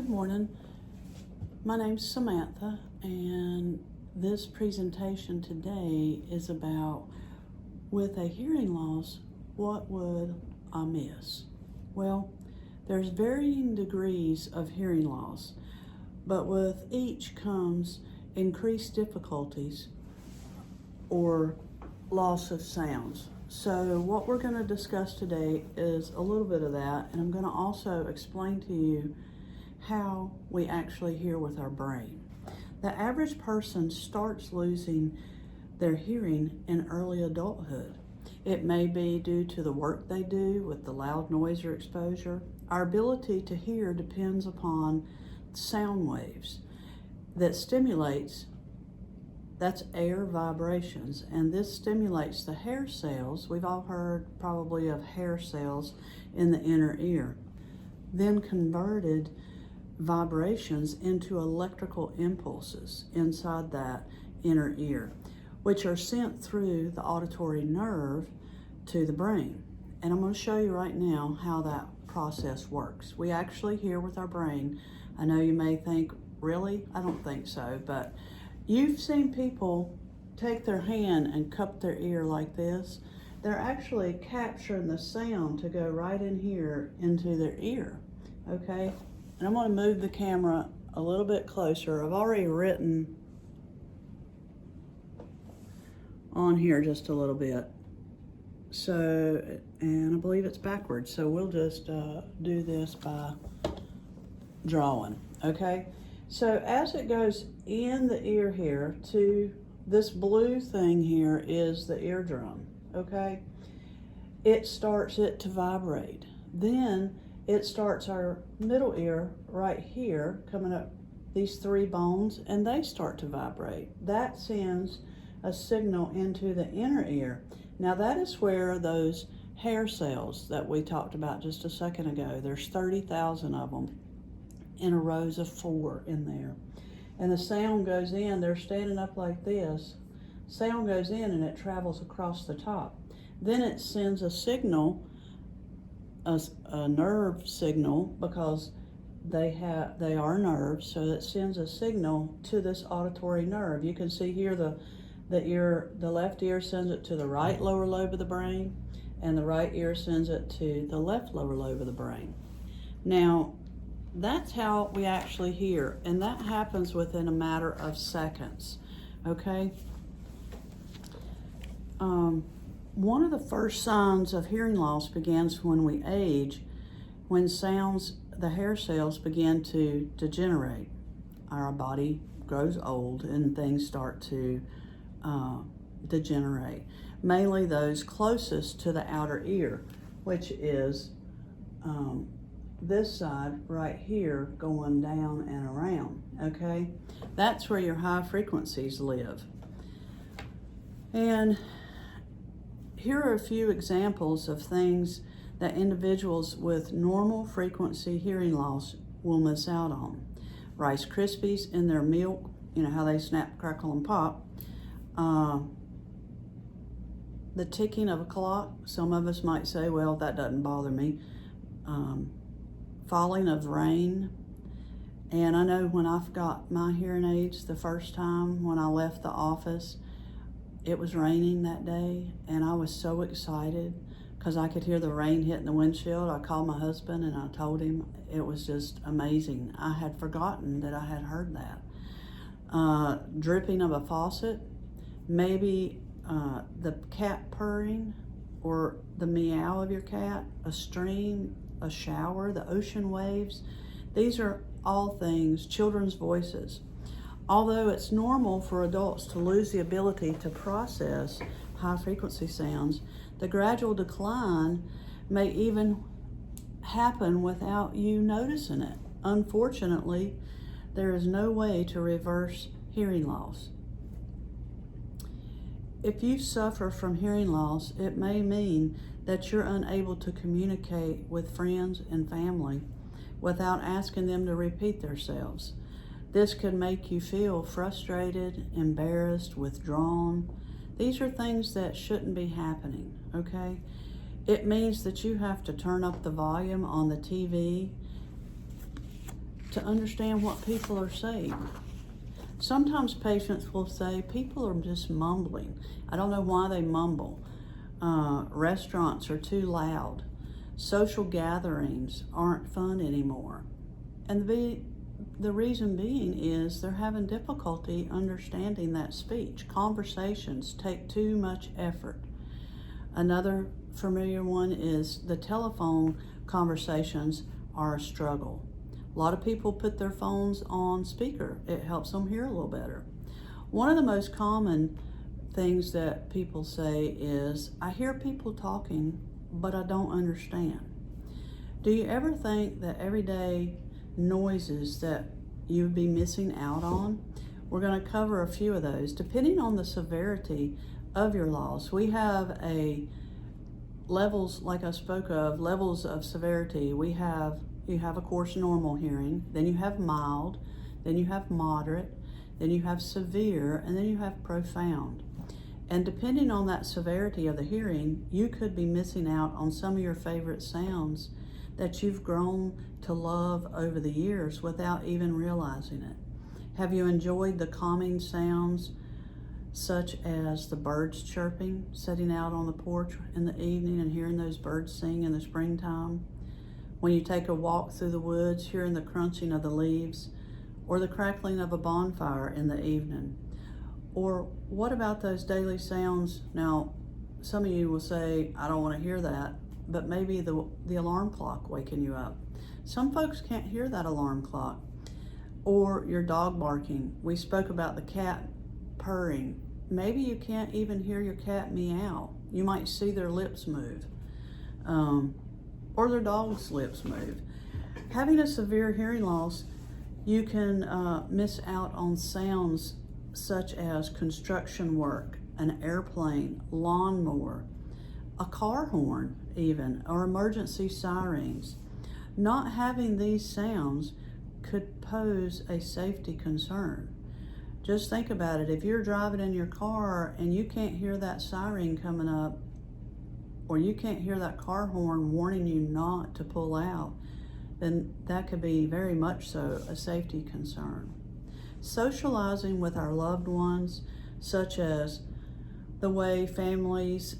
Good morning. My name's Samantha, and this presentation today is about, with a hearing loss, what would I miss? Well, there's varying degrees of hearing loss, but with each comes increased difficulties or loss of sounds. So what we're going to discuss today is a little bit of that, and I'm going to also explain to you how we actually hear with our brain. The average person starts losing their hearing in early adulthood. It may be due to the work they do with the loud noise or exposure. Our ability to hear depends upon sound waves that stimulates, that's air vibrations, and this stimulates the hair cells. We've all heard probably of hair cells in the inner ear, then converted vibrations into electrical impulses inside that inner ear, which are sent through the auditory nerve to the brain. And I'm going to show you right now how that process works. We actually hear with our brain. I know you may think, really? I don't think so, but you've seen people take their hand and cup their ear like this. They're actually capturing the sound to go right in here into their ear, okay? And I'm going to move the camera a little bit closer. I've already written on here just a little bit. So, and I believe it's backwards. So we'll just do this by drawing, okay? So as it goes in the ear here to this blue thing here is the eardrum, okay? It starts it to vibrate. Then it starts our middle ear right here, coming up these three bones, and they start to vibrate. That sends a signal into the inner ear. Now that is where those hair cells that we talked about just a second ago, there's 30,000 of them in a rows of 4 in there. And the sound goes in, they're standing up like this. Sound goes in and it travels across the top. Then it sends a signal, a nerve signal, because they are nerves, so it sends a signal to this auditory nerve. You can see here the left ear sends it to the right lower lobe of the brain, and the right ear sends it to the left lower lobe of the brain. Now, that's how we actually hear, and that happens within a matter of seconds, okay? One of the first signs of hearing loss begins when we age, when the hair cells begin to degenerate. Our body grows old and things start to degenerate. Mainly those closest to the outer ear, which is this side right here going down and around, okay? That's where your high frequencies live. And here are a few examples of things that individuals with normal frequency hearing loss will miss out on. Rice Krispies in their milk, you know how they snap, crackle, and pop. The ticking of a clock, some of us might say, well, that doesn't bother me. Falling of rain. And I know when I got my hearing aids the first time when I left the office, it was raining that day, and I was so excited because I could hear the rain hitting the windshield. I called my husband and I told him it was just amazing. I had forgotten that I had heard that. Dripping of a faucet, maybe the cat purring or the meow of your cat, a stream, a shower, the ocean waves. These are all things, children's voices. Although it's normal for adults to lose the ability to process high frequency sounds, the gradual decline may even happen without you noticing it. Unfortunately, there is no way to reverse hearing loss. If you suffer from hearing loss, it may mean that you're unable to communicate with friends and family without asking them to repeat themselves. This could make you feel frustrated, embarrassed, withdrawn. These are things that shouldn't be happening, okay? It means that you have to turn up the volume on the TV to understand what people are saying. Sometimes patients will say, people are just mumbling. I don't know why they mumble. Restaurants are too loud. Social gatherings aren't fun anymore. And the reason being is they're having difficulty understanding that speech. Conversations take too much effort. Another familiar one is the telephone conversations are a struggle. A lot of people put their phones on speaker. It helps them hear a little better. One of the most common things that people say is, I hear people talking, but I don't understand. Do you ever think that everyday noises that you'd be missing out on? We're going to cover a few of those. Depending on the severity of your loss, we have levels, like I spoke of, levels of severity. You have, of course, normal hearing, then you have mild, then you have moderate, then you have severe, and then you have profound. And depending on that severity of the hearing, you could be missing out on some of your favorite sounds that you've grown to love over the years without even realizing it. Have you enjoyed the calming sounds such as the birds chirping, sitting out on the porch in the evening and hearing those birds sing in the springtime? When you take a walk through the woods, hearing the crunching of the leaves or the crackling of a bonfire in the evening? Or what about those daily sounds? Now, some of you will say, I don't want to hear that, but maybe the alarm clock waking you up. Some folks can't hear that alarm clock. Or your dog barking. We spoke about the cat purring. Maybe you can't even hear your cat meow. You might see their lips move, or their dog's lips move. Having a severe hearing loss, you can miss out on sounds such as construction work, an airplane, lawnmower, a car horn even, or emergency sirens. Not having these sounds could pose a safety concern. Just think about it. If you're driving in your car and you can't hear that siren coming up, or you can't hear that car horn warning you not to pull out, then that could be very much so a safety concern. Socializing with our loved ones, such as the way families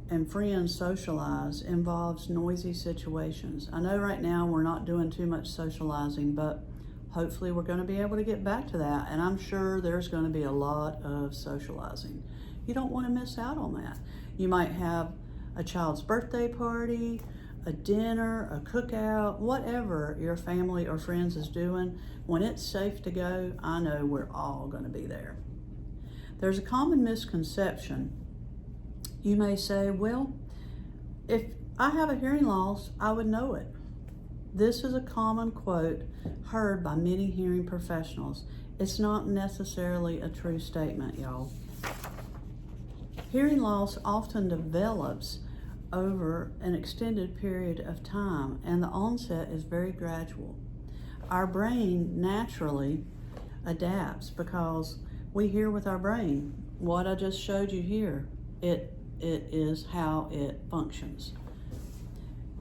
and friends socialize, involves noisy situations. I know right now we're not doing too much socializing, but hopefully we're going to be able to get back to that, and I'm sure there's going to be a lot of socializing. You don't want to miss out on that. You might have a child's birthday party, a dinner, a cookout, whatever your family or friends is doing. When it's safe to go, I know we're all going to be there. There's a common misconception. You may say, well, if I have a hearing loss, I would know it. This is a common quote heard by many hearing professionals. It's not necessarily a true statement, y'all. Hearing loss often develops over an extended period of time, and the onset is very gradual. Our brain naturally adapts because we hear with our brain. What I just showed you here, it is how it functions.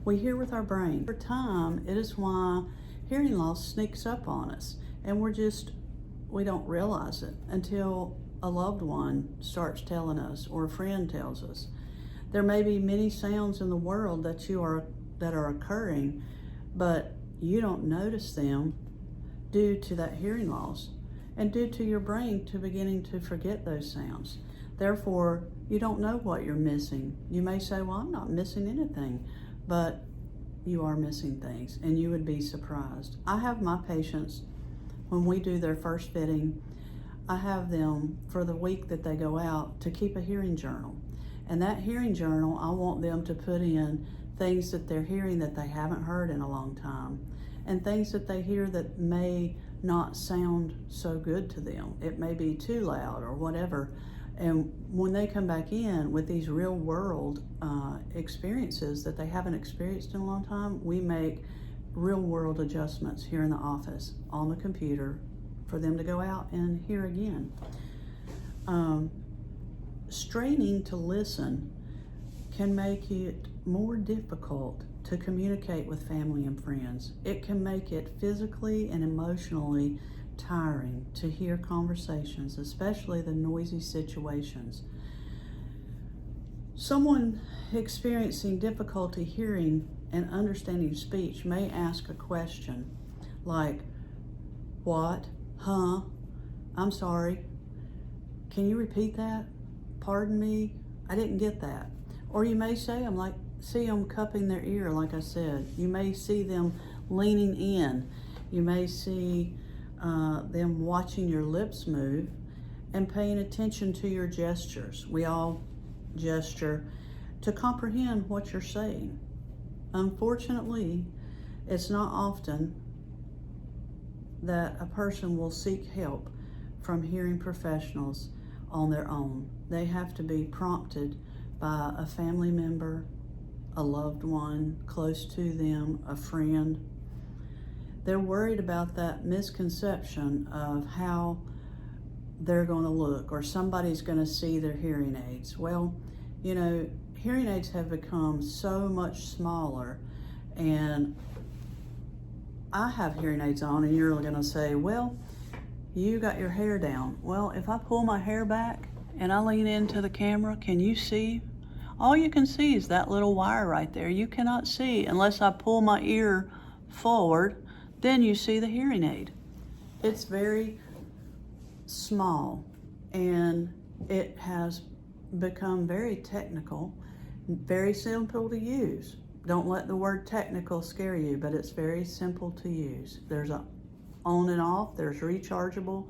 We hear with our brain. Over time, it is why hearing loss sneaks up on us, and we don't realize it until a loved one starts telling us or a friend tells us. There may be many sounds in the world that are occurring, but you don't notice them due to that hearing loss and due to your brain beginning to forget those sounds. Therefore, you don't know what you're missing. You may say, well, I'm not missing anything, but you are missing things, and you would be surprised. I have my patients, when we do their first fitting, I have them for the week that they go out to keep a hearing journal. And that hearing journal, I want them to put in things that they're hearing that they haven't heard in a long time, and things that they hear that may not sound so good to them. It may be too loud or whatever. And when they come back in with these real world experiences that they haven't experienced in a long time, we make real world adjustments here in the office on the computer for them to go out and hear again. Straining to listen can make it more difficult to to communicate with family and friends. It can make it physically and emotionally tiring to hear conversations, especially the noisy situations. Someone experiencing difficulty hearing and understanding speech may ask a question like, "What? Huh? I'm sorry. Can you repeat that? Pardon me? I didn't get that." Or you may see them cupping their ear, like I said. You may see them leaning in. You may see them watching your lips move and paying attention to your gestures. We all gesture to comprehend what you're saying. Unfortunately, it's not often that a person will seek help from hearing professionals on their own. They have to be prompted by a family member, a loved one close to them, a friend. They're worried about that misconception of how they're going to look or somebody's going to see their hearing aids. Well, hearing aids have become so much smaller, and I have hearing aids on, and you're going to say, "Well, you got your hair down." Well, if I pull my hair back and I lean into the camera, can you see? All you can see is that little wire right there. You cannot see unless I pull my ear forward, then you see the hearing aid. It's very small, and it has become very technical, very simple to use. Don't let the word technical scare you, but it's very simple to use. There's a on and off, there's rechargeable.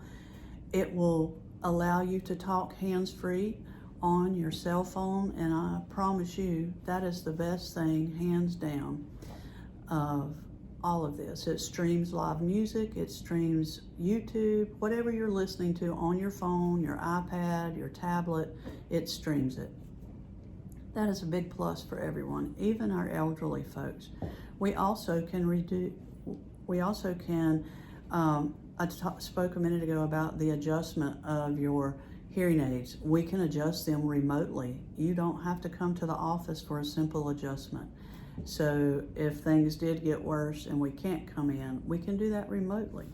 It will allow you to talk hands-free on your cell phone, and I promise you that is the best thing, hands down, of all of this. It streams live music, it streams YouTube, whatever you're listening to on your phone, your iPad, your tablet, it streams it. That is a big plus for everyone, even our elderly folks. We also can I spoke a minute ago about the adjustment of your hearing aids. We can adjust them remotely. You don't have to come to the office for a simple adjustment. So if things did get worse and we can't come in, we can do that remotely.